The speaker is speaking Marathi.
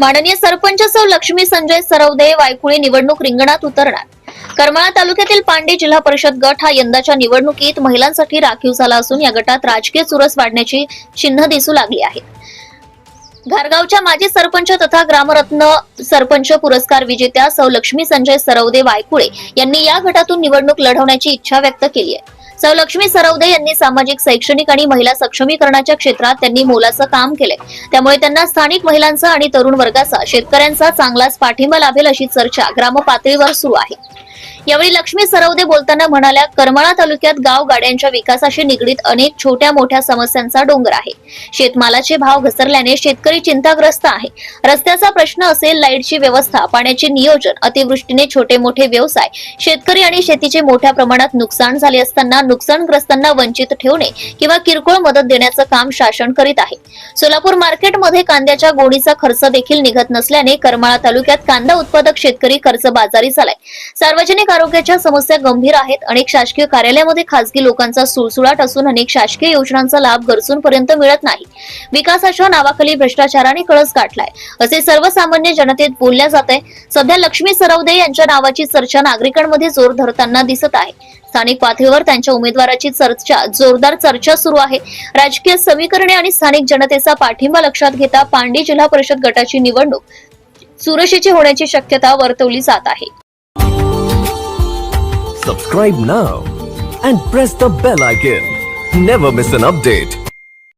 माननीय सरपंच सौ लक्ष्मी संजय सरवदे वायकुळे निवडणूक रिंगणात उतरणार. करमाळा तालुक्यातील पांडे जिल्हा परिषद गट हा यंदाच्या निवडणुकीत महिलांसाठी राखीव झाला असून या गटात राजकीय चुरस वाढण्याची चिन्ह दिसू लागली आहेत. घारगावच्या माजी सरपंच तथा ग्रामरत्न सरपंच पुरस्कार विजेत्या सौ लक्ष्मी संजय सरवदे वायकुळे यांनी या गटातून निवडणूक लढवण्याची इच्छा व्यक्त केली आहे. सौ लक्ष्मी सरवदे यांनी सामाजिक, शैक्षणिक आणि महिला सक्षमीकरणाच्या क्षेत्रात त्यांनी मोलाचं काम केले. त्यामुळे त्यांना स्थानिक महिलांचा आणि तरुण वर्गाचा, शेतकऱ्यांचा चांगलाच पाठिंबा लाभेल अशी चर्चा ग्रामपातळीवर सुरू आहे. यावेळी लक्ष्मी सरवदे बोलताना म्हणाल्या, करमाळा तालुक्यात गाव गाड्यांच्या विकासाशी निगडीत अनेक छोट्या मोठ्या समस्यांचा डोंगर आहे. शेतमालाचे भाव घसरल्याने शेतकरी चिंताग्रस्त आहे. रस्त्याचा प्रश्न असेल, लाईटची व्यवस्था, पाण्याचे नियोजन, अतिवृष्टीने छोटे मोठे व्यवसाय, शेतकरी आणि शेतीचे मोठ्या प्रमाणात नुकसान झाले असताना नुकसानग्रस्तांना वंचित ठेवणे किंवा किरकोळ मदत देण्याचं काम शासन करीत आहे. सोलापूर मार्केटमध्ये कांद्याच्या गोणीचा खर्च देखील निघत नसल्याने करमाळा तालुक्यात कांदा उत्पादक शेतकरी कर्जबाजारी झालाय. सार्वजनिक आरोग्याच्या समस्या गंभीर आहेत. अनेक शासकीय कार्यालयामध्ये खासगी लोकांचा सुळसुळाट असून अनेक शासकीय योजनांचा लाभ गरजूंपर्यंत मिळत नाही. विकासाच्या नावाखाली भ्रष्टाचाराने कळस गाठलाय असे सर्वसामान्य जनतेत बोलल्या जात आहे. सध्या लक्ष्मी सरवदे यांच्या नावाची चर्चा नागरिकांमध्ये जोर धरताना दिसत आहे. स्थानिक पातळीवर त्यांच्या उमेदवाराची जोरदार चर्चा सुरू आहे. राजकीय समीकरणे आणि स्थानिक जनतेचा पाठिंबा लक्षात घेता पांडी जिल्हा परिषद गटाची निवडणूक चुरशीची होण्याची शक्यता वर्तवली जात आहे. Subscribe now and press the bell icon. Never miss an update.